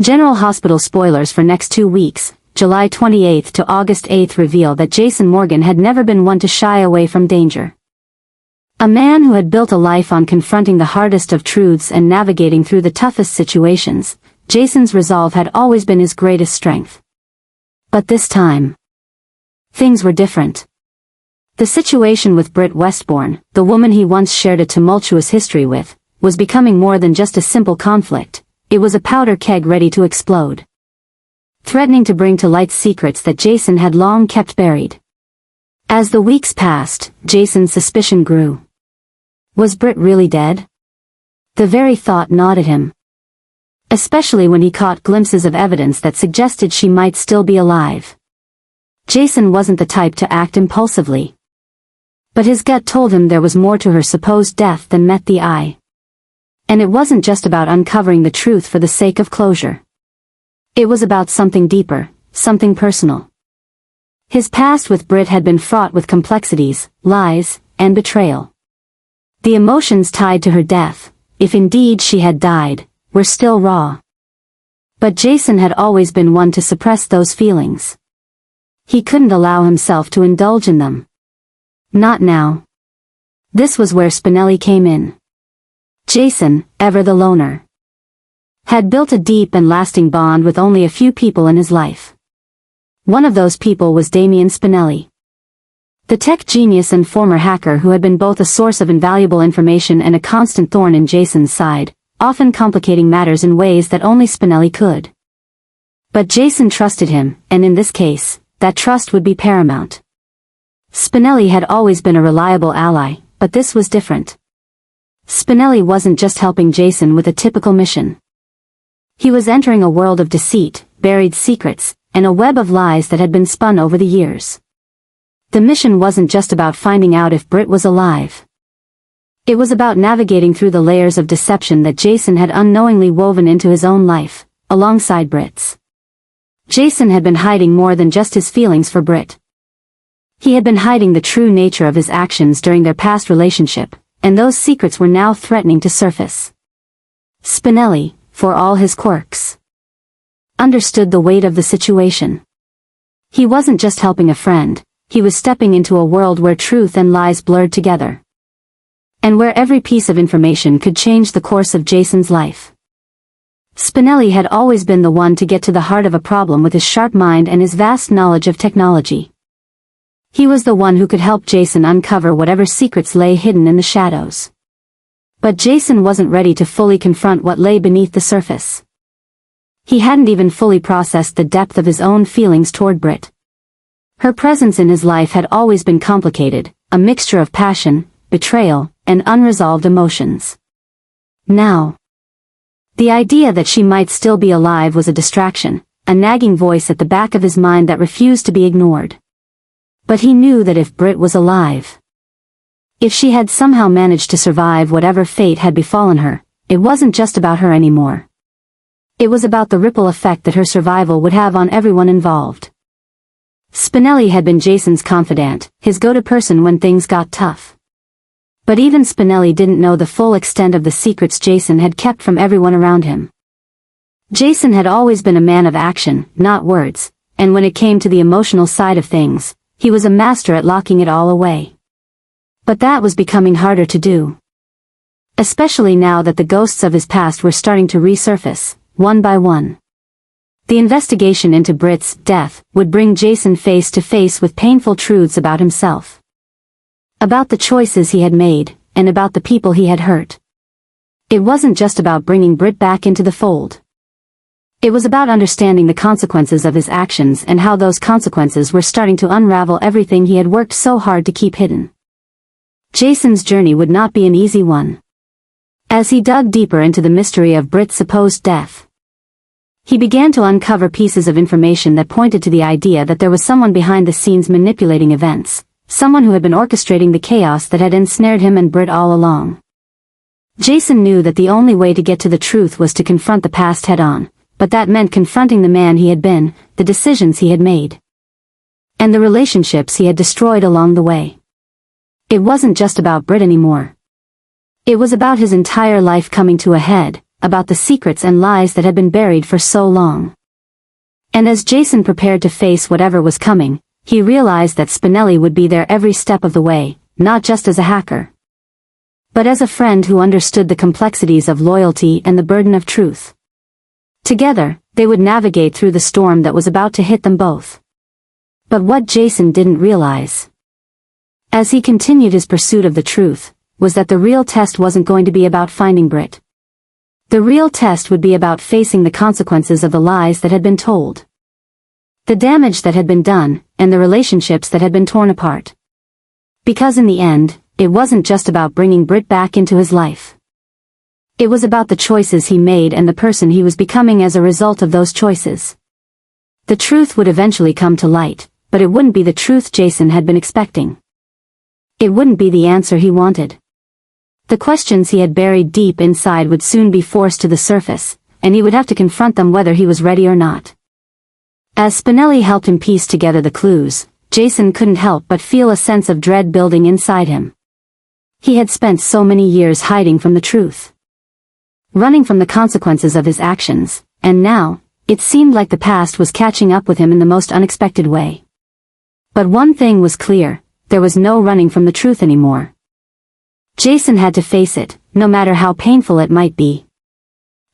General Hospital spoilers for next 2 weeks, July 28th to August 8th, reveal that Jason Morgan had never been one to shy away from danger. A man who had built a life on confronting the hardest of truths and navigating through the toughest situations, Jason's resolve had always been his greatest strength. But this time, things were different. The situation with Britt Westbourne, the woman he once shared a tumultuous history with, was becoming more than just a simple conflict. It was a powder keg ready to explode, threatening to bring to light secrets that Jason had long kept buried. As the weeks passed, Jason's suspicion grew. Was Britt really dead? The very thought gnawed him, especially when he caught glimpses of evidence that suggested she might still be alive. Jason wasn't the type to act impulsively, but his gut told him there was more to her supposed death than met the eye. And it wasn't just about uncovering the truth for the sake of closure. It was about something deeper, something personal. His past with Britt had been fraught with complexities, lies, and betrayal. The emotions tied to her death, if indeed she had died, were still raw. But Jason had always been one to suppress those feelings. He couldn't allow himself to indulge in them. Not now. This was where Spinelli came in. Jason, ever the loner, had built a deep and lasting bond with only a few people in his life. One of those people was Damian Spinelli, the tech genius and former hacker who had been both a source of invaluable information and a constant thorn in Jason's side, often complicating matters in ways that only Spinelli could. But Jason trusted him, and in this case, that trust would be paramount. Spinelli had always been a reliable ally, but this was different. Spinelli wasn't just helping Jason with a typical mission. He was entering a world of deceit, buried secrets, and a web of lies that had been spun over the years. The mission wasn't just about finding out if Britt was alive. It was about navigating through the layers of deception that Jason had unknowingly woven into his own life, alongside Britt's. Jason had been hiding more than just his feelings for Britt. He had been hiding the true nature of his actions during their past relationship, and those secrets were now threatening to surface. Spinelli, for all his quirks, understood the weight of the situation. He wasn't just helping a friend, he was stepping into a world where truth and lies blurred together, and where every piece of information could change the course of Jason's life. Spinelli had always been the one to get to the heart of a problem with his sharp mind and his vast knowledge of technology. He was the one who could help Jason uncover whatever secrets lay hidden in the shadows. But Jason wasn't ready to fully confront what lay beneath the surface. He hadn't even fully processed the depth of his own feelings toward Britt. Her presence in his life had always been complicated, a mixture of passion, betrayal, and unresolved emotions. Now, the idea that she might still be alive was a distraction, a nagging voice at the back of his mind that refused to be ignored. But he knew that if Britt was alive, if she had somehow managed to survive whatever fate had befallen her, it wasn't just about her anymore. It was about the ripple effect that her survival would have on everyone involved. Spinelli had been Jason's confidant, his go-to person when things got tough. But even Spinelli didn't know the full extent of the secrets Jason had kept from everyone around him. Jason had always been a man of action, not words, and when it came to the emotional side of things, he was a master at locking it all away. But that was becoming harder to do, especially now that the ghosts of his past were starting to resurface, one by one. The investigation into Britt's death would bring Jason face to face with painful truths about himself, about the choices he had made, and about the people he had hurt. It wasn't just about bringing Britt back into the fold. It was about understanding the consequences of his actions and how those consequences were starting to unravel everything he had worked so hard to keep hidden. Jason's journey would not be an easy one. As he dug deeper into the mystery of Britt's supposed death, he began to uncover pieces of information that pointed to the idea that there was someone behind the scenes manipulating events, someone who had been orchestrating the chaos that had ensnared him and Britt all along. Jason knew that the only way to get to the truth was to confront the past head-on, but that meant confronting the man he had been, the decisions he had made, and the relationships he had destroyed along the way. It wasn't just about Britt anymore. It was about his entire life coming to a head, about the secrets and lies that had been buried for so long. And as Jason prepared to face whatever was coming, he realized that Spinelli would be there every step of the way, not just as a hacker, but as a friend who understood the complexities of loyalty and the burden of truth. Together, they would navigate through the storm that was about to hit them both. But what Jason didn't realize, as he continued his pursuit of the truth, was that the real test wasn't going to be about finding Britt. The real test would be about facing the consequences of the lies that had been told, the damage that had been done, and the relationships that had been torn apart. Because in the end, it wasn't just about bringing Britt back into his life. It was about the choices he made and the person he was becoming as a result of those choices. The truth would eventually come to light, but it wouldn't be the truth Jason had been expecting. It wouldn't be the answer he wanted. The questions he had buried deep inside would soon be forced to the surface, and he would have to confront them whether he was ready or not. As Spinelli helped him piece together the clues, Jason couldn't help but feel a sense of dread building inside him. He had spent so many years hiding from the truth, running from the consequences of his actions, and now, it seemed like the past was catching up with him in the most unexpected way. But one thing was clear, there was no running from the truth anymore. Jason had to face it, no matter how painful it might be.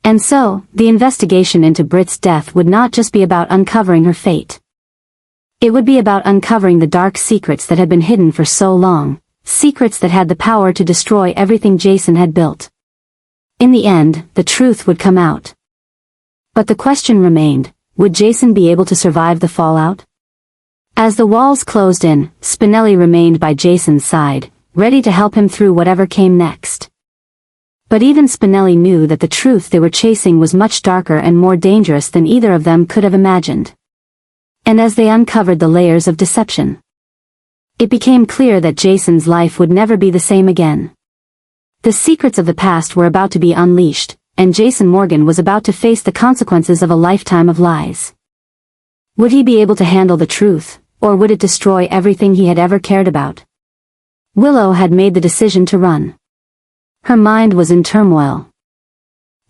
And so, the investigation into Britt's death would not just be about uncovering her fate. It would be about uncovering the dark secrets that had been hidden for so long, secrets that had the power to destroy everything Jason had built. In the end, the truth would come out. But the question remained, would Jason be able to survive the fallout? As the walls closed in, Spinelli remained by Jason's side, ready to help him through whatever came next. But even Spinelli knew that the truth they were chasing was much darker and more dangerous than either of them could have imagined. And as they uncovered the layers of deception, it became clear that Jason's life would never be the same again. The secrets of the past were about to be unleashed, and Jason Morgan was about to face the consequences of a lifetime of lies. Would he be able to handle the truth, or would it destroy everything he had ever cared about? Willow had made the decision to run. Her mind was in turmoil,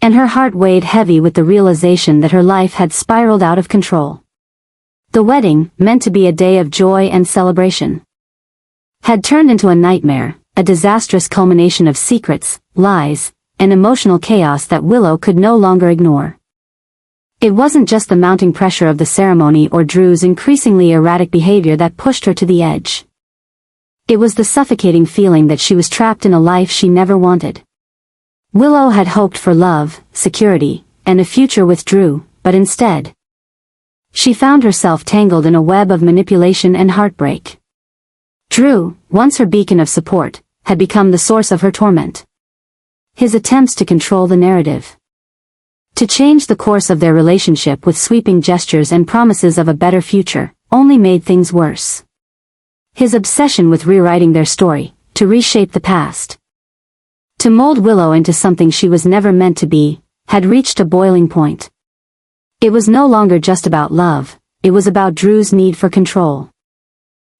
and her heart weighed heavy with the realization that her life had spiraled out of control. The wedding, meant to be a day of joy and celebration, had turned into a nightmare, a disastrous culmination of secrets, lies, and emotional chaos that Willow could no longer ignore. It wasn't just the mounting pressure of the ceremony or Drew's increasingly erratic behavior that pushed her to the edge. It was the suffocating feeling that she was trapped in a life she never wanted. Willow had hoped for love, security, and a future with Drew, but instead, she found herself tangled in a web of manipulation and heartbreak. Drew, once her beacon of support, had become the source of her torment. His attempts to control the narrative, to change the course of their relationship with sweeping gestures and promises of a better future, only made things worse. His obsession with rewriting their story, to reshape the past, to mold Willow into something she was never meant to be, had reached a boiling point. It was no longer just about love, it was about Drew's need for control.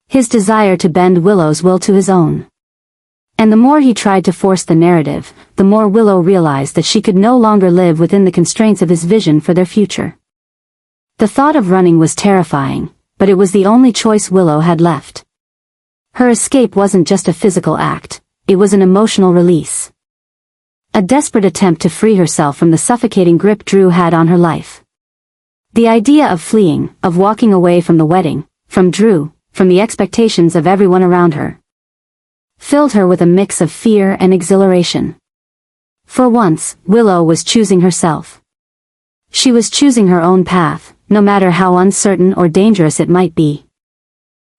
His desire to bend Willow's will to his own. And the more he tried to force the narrative, the more Willow realized that she could no longer live within the constraints of his vision for their future. The thought of running was terrifying, but it was the only choice Willow had left. Her escape wasn't just a physical act, it was an emotional release. A desperate attempt to free herself from the suffocating grip Drew had on her life. The idea of fleeing, of walking away from the wedding, from Drew, from the expectations of everyone around her, filled her with a mix of fear and exhilaration. For once, Willow was choosing herself. She was choosing her own path, no matter how uncertain or dangerous it might be.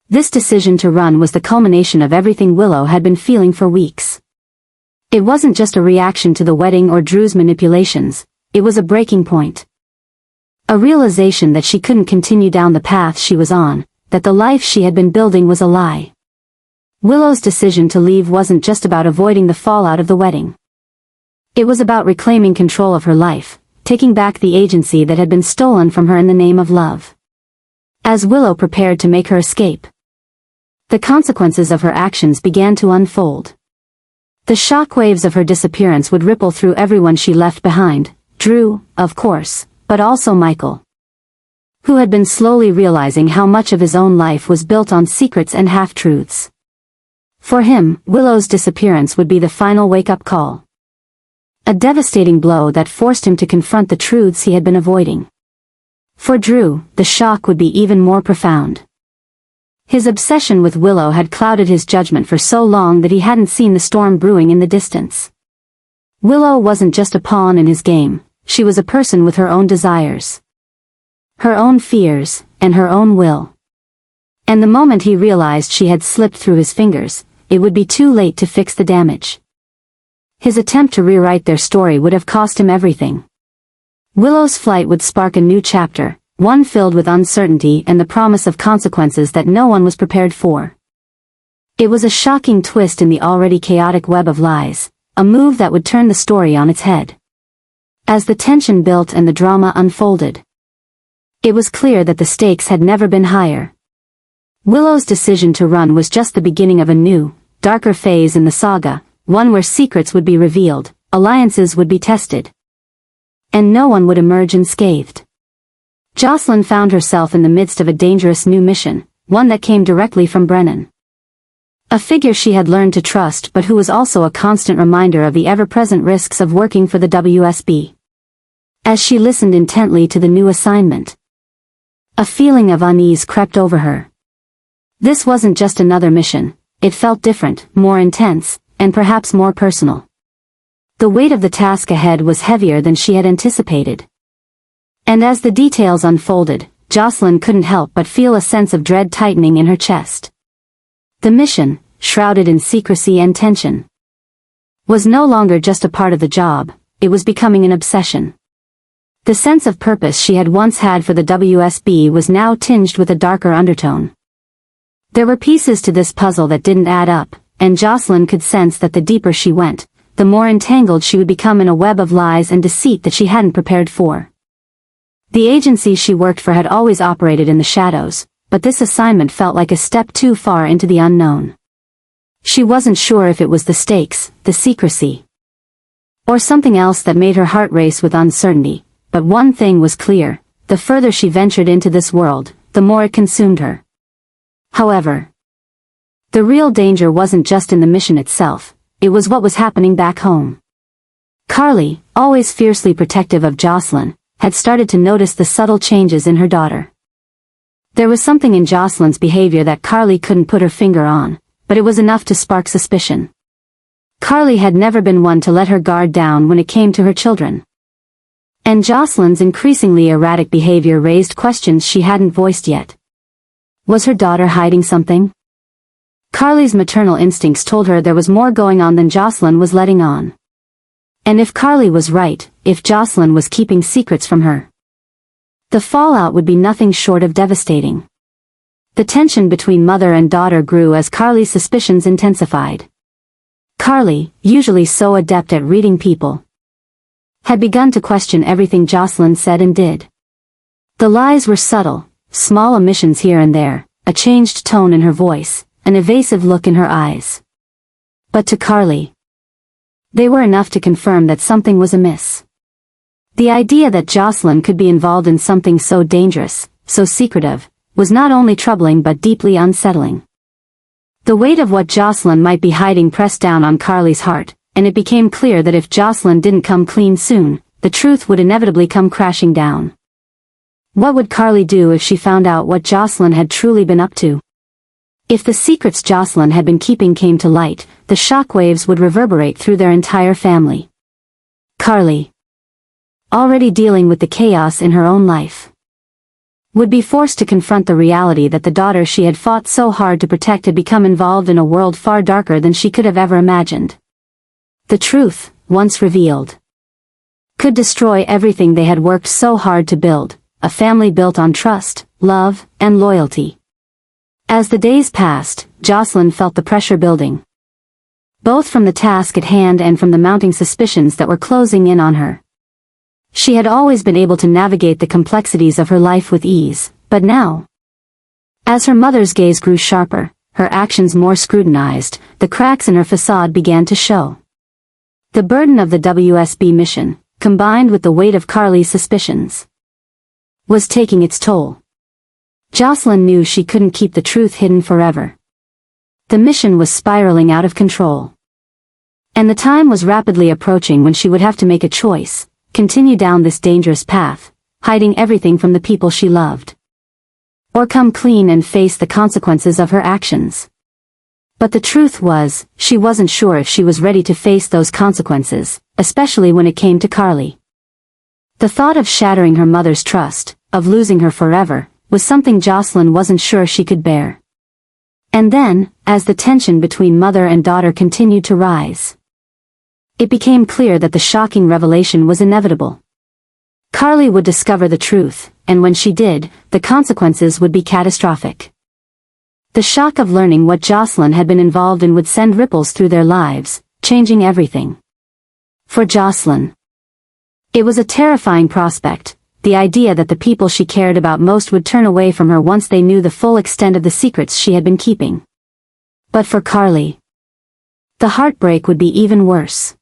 This decision to run was the culmination of everything Willow had been feeling for weeks. It wasn't just a reaction to the wedding or Drew's manipulations, it was a breaking point. A realization that she couldn't continue down the path she was on, that the life she had been building was a lie. Willow's decision to leave wasn't just about avoiding the fallout of the wedding. It was about reclaiming control of her life, taking back the agency that had been stolen from her in the name of love. As Willow prepared to make her escape, the consequences of her actions began to unfold. The shockwaves of her disappearance would ripple through everyone she left behind, Drew, of course, but also Michael, who had been slowly realizing how much of his own life was built on secrets and half-truths. For him, Willow's disappearance would be the final wake-up call. A devastating blow that forced him to confront the truths he had been avoiding. For Drew, the shock would be even more profound. His obsession with Willow had clouded his judgment for so long that he hadn't seen the storm brewing in the distance. Willow wasn't just a pawn in his game, she was a person with her own desires, her own fears, and her own will. And the moment he realized she had slipped through his fingers, it would be too late to fix the damage. His attempt to rewrite their story would have cost him everything. Willow's flight would spark a new chapter, one filled with uncertainty and the promise of consequences that no one was prepared for. It was a shocking twist in the already chaotic web of lies, a move that would turn the story on its head. As the tension built and the drama unfolded, it was clear that the stakes had never been higher. Willow's decision to run was just the beginning of a new, darker phase in the saga, one where secrets would be revealed, alliances would be tested, and no one would emerge unscathed. Jocelyn found herself in the midst of a dangerous new mission, one that came directly from Brennan. A figure she had learned to trust but who was also a constant reminder of the ever-present risks of working for the WSB. As she listened intently to the new assignment, a feeling of unease crept over her. This wasn't just another mission, it felt different, more intense, and perhaps more personal. The weight of the task ahead was heavier than she had anticipated. And as the details unfolded, Jocelyn couldn't help but feel a sense of dread tightening in her chest. The mission, shrouded in secrecy and tension, was no longer just a part of the job, it was becoming an obsession. The sense of purpose she had once had for the WSB was now tinged with a darker undertone. There were pieces to this puzzle that didn't add up, and Jocelyn could sense that the deeper she went, the more entangled she would become in a web of lies and deceit that she hadn't prepared for. The agency she worked for had always operated in the shadows, but this assignment felt like a step too far into the unknown. She wasn't sure if it was the stakes, the secrecy, or something else that made her heart race with uncertainty, but one thing was clear, the further she ventured into this world, the more it consumed her. However, the real danger wasn't just in the mission itself, it was what was happening back home. Carly, always fiercely protective of Jocelyn, had started to notice the subtle changes in her daughter. There was something in Jocelyn's behavior that Carly couldn't put her finger on, but it was enough to spark suspicion. Carly had never been one to let her guard down when it came to her children. And Jocelyn's increasingly erratic behavior raised questions she hadn't voiced yet. Was her daughter hiding something? Carly's maternal instincts told her there was more going on than Jocelyn was letting on. And if Carly was right, if Jocelyn was keeping secrets from her, the fallout would be nothing short of devastating. The tension between mother and daughter grew as Carly's suspicions intensified. Carly, usually so adept at reading people, had begun to question everything Jocelyn said and did. The lies were subtle, small omissions here and there, a changed tone in her voice, an evasive look in her eyes. But to Carly, they were enough to confirm that something was amiss. The idea that Jocelyn could be involved in something so dangerous, so secretive, was not only troubling but deeply unsettling. The weight of what Jocelyn might be hiding pressed down on Carly's heart, and it became clear that if Jocelyn didn't come clean soon, the truth would inevitably come crashing down. What would Carly do if she found out what Jocelyn had truly been up to? If the secrets Jocelyn had been keeping came to light, the shockwaves would reverberate through their entire family. Carly, already dealing with the chaos in her own life, would be forced to confront the reality that the daughter she had fought so hard to protect had become involved in a world far darker than she could have ever imagined. The truth, once revealed, could destroy everything they had worked so hard to build, a family built on trust, love, and loyalty. As the days passed, Jocelyn felt the pressure building, both from the task at hand and from the mounting suspicions that were closing in on her. She had always been able to navigate the complexities of her life with ease, but now, as her mother's gaze grew sharper, her actions more scrutinized, the cracks in her facade began to show. The burden of the WSB mission, combined with the weight of Carly's suspicions, was taking its toll. Jocelyn knew she couldn't keep the truth hidden forever. The mission was spiraling out of control. And the time was rapidly approaching when she would have to make a choice, continue down this dangerous path, hiding everything from the people she loved, or come clean and face the consequences of her actions. But the truth was, she wasn't sure if she was ready to face those consequences, especially when it came to Carly. The thought of shattering her mother's trust, of losing her forever, was something Jocelyn wasn't sure she could bear. And then, as the tension between mother and daughter continued to rise, it became clear that the shocking revelation was inevitable. Carly would discover the truth, and when she did, the consequences would be catastrophic. The shock of learning what Jocelyn had been involved in would send ripples through their lives, changing everything. For Jocelyn, it was a terrifying prospect, the idea that the people she cared about most would turn away from her once they knew the full extent of the secrets she had been keeping. But for Carly, the heartbreak would be even worse.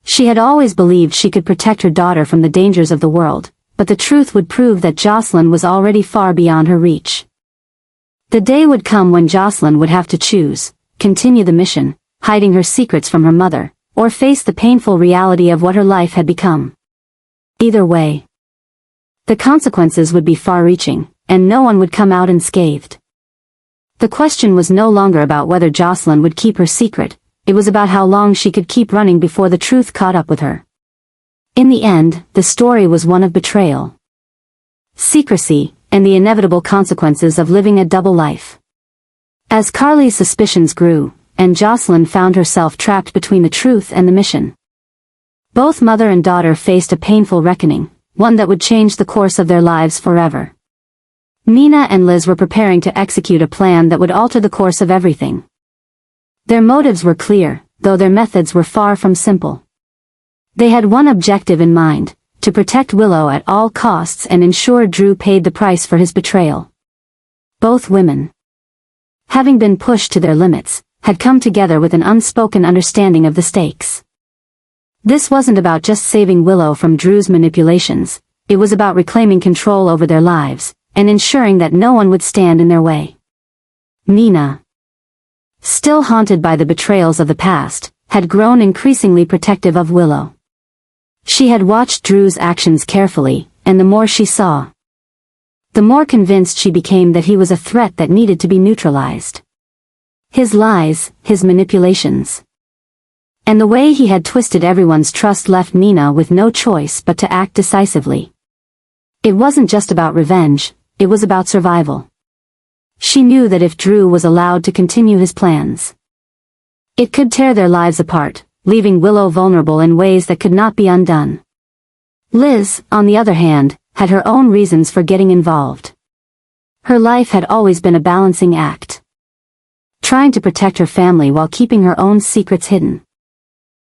She had always believed she could protect her daughter from the dangers of the world, but the truth would prove that Jocelyn was already far beyond her reach. The day would come when Jocelyn would have to choose, continue the mission, hiding her secrets from her mother, or face the painful reality of what her life had become. Either way, the consequences would be far-reaching, and no one would come out unscathed. The question was no longer about whether Jocelyn would keep her secret, it was about how long she could keep running before the truth caught up with her. In the end, the story was one of betrayal, secrecy, and the inevitable consequences of living a double life. As Carly's suspicions grew, and Jocelyn found herself trapped between the truth and the mission, both mother and daughter faced a painful reckoning, one that would change the course of their lives forever. Nina and Liz were preparing to execute a plan that would alter the course of everything. Their motives were clear, though their methods were far from simple. They had one objective in mind: to protect Willow at all costs and ensure Drew paid the price for his betrayal. Both women, having been pushed to their limits, had come together with an unspoken understanding of the stakes. This wasn't about just saving Willow from Drew's manipulations, it was about reclaiming control over their lives, and ensuring that no one would stand in their way. Nina, still haunted by the betrayals of the past, had grown increasingly protective of Willow. She had watched Drew's actions carefully, and the more she saw, the more convinced she became that he was a threat that needed to be neutralized. His lies, his manipulations, and the way he had twisted everyone's trust left Nina with no choice but to act decisively. It wasn't just about revenge, it was about survival. She knew that if Drew was allowed to continue his plans, it could tear their lives apart, leaving Willow vulnerable in ways that could not be undone. Liz, on the other hand, had her own reasons for getting involved. Her life had always been a balancing act, trying to protect her family while keeping her own secrets hidden.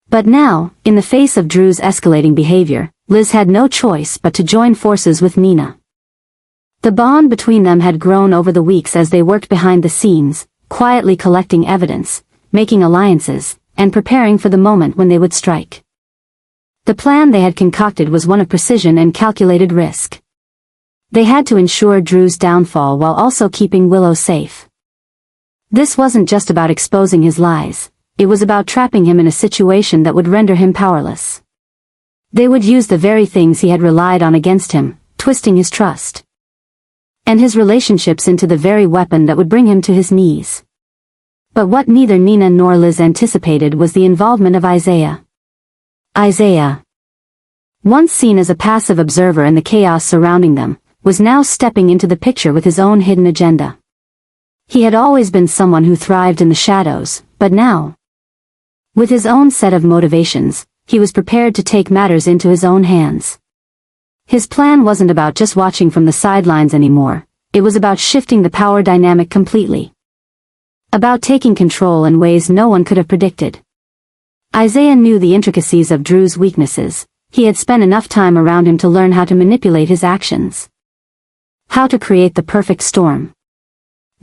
But now, in the face of Drew's escalating behavior, Liz had no choice but to join forces with Nina. The bond between them had grown over the weeks as they worked behind the scenes, quietly collecting evidence, making alliances, and preparing for the moment when they would strike. The plan they had concocted was one of precision and calculated risk. They had to ensure Drew's downfall while also keeping Willow safe. This wasn't just about exposing his lies, it was about trapping him in a situation that would render him powerless. They would use the very things he had relied on against him, twisting his trust and his relationships into the very weapon that would bring him to his knees. But what neither Nina nor Liz anticipated was the involvement of Isaiah. Isaiah, once seen as a passive observer in the chaos surrounding them, was now stepping into the picture with his own hidden agenda. He had always been someone who thrived in the shadows, but now, with his own set of motivations, he was prepared to take matters into his own hands. His plan wasn't about just watching from the sidelines anymore, it was about shifting the power dynamic completely. About taking control in ways no one could have predicted. Isaiah knew the intricacies of Drew's weaknesses, he had spent enough time around him to learn how to manipulate his actions. How to create the perfect storm.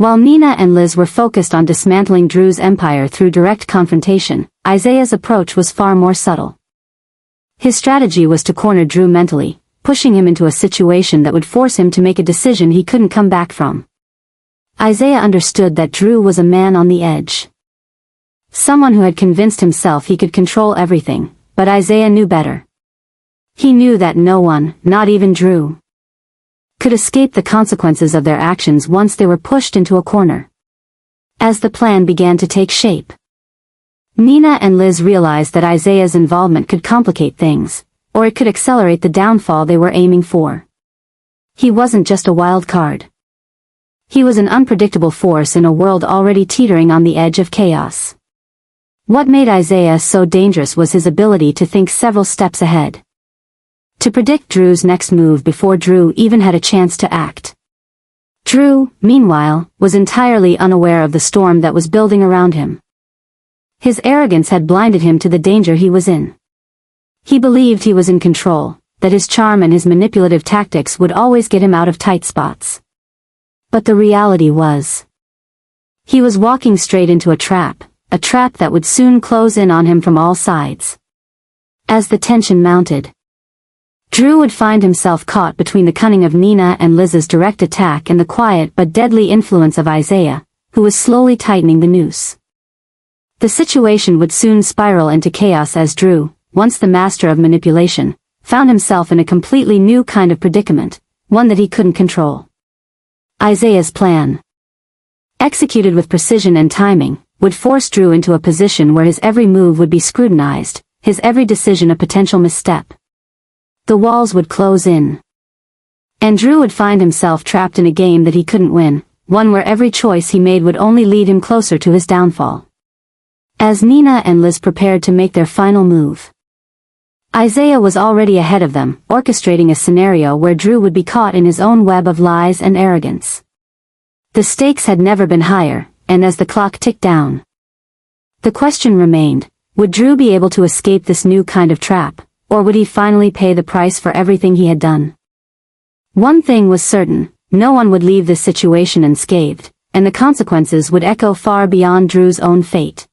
While Nina and Liz were focused on dismantling Drew's empire through direct confrontation, Isaiah's approach was far more subtle. His strategy was to corner Drew mentally, pushing him into a situation that would force him to make a decision he couldn't come back from. Isaiah understood that Drew was a man on the edge. Someone who had convinced himself he could control everything, but Isaiah knew better. He knew that no one, not even Drew, could escape the consequences of their actions once they were pushed into a corner. As the plan began to take shape, Nina and Liz realized that Isaiah's involvement could complicate things, or it could accelerate the downfall they were aiming for. He wasn't just a wild card. He was an unpredictable force in a world already teetering on the edge of chaos. What made Isaiah so dangerous was his ability to think several steps ahead. To predict Drew's next move before Drew even had a chance to act. Drew, meanwhile, was entirely unaware of the storm that was building around him. His arrogance had blinded him to the danger he was in. He believed he was in control, that his charm and his manipulative tactics would always get him out of tight spots. But the reality was, he was walking straight into a trap that would soon close in on him from all sides. As the tension mounted, Drew would find himself caught between the cunning of Nina and Liz's direct attack and the quiet but deadly influence of Isaiah, who was slowly tightening the noose. The situation would soon spiral into chaos as Drew, once the master of manipulation, found himself in a completely new kind of predicament, one that he couldn't control. Isaiah's plan, executed with precision and timing, would force Drew into a position where his every move would be scrutinized, his every decision a potential misstep. The walls would close in, and Drew would find himself trapped in a game that he couldn't win, one where every choice he made would only lead him closer to his downfall. As Nina and Liz prepared to make their final move, Isaiah was already ahead of them, orchestrating a scenario where Drew would be caught in his own web of lies and arrogance. The stakes had never been higher, and as the clock ticked down, the question remained, would Drew be able to escape this new kind of trap, or would he finally pay the price for everything he had done? One thing was certain, no one would leave this situation unscathed, and the consequences would echo far beyond Drew's own fate.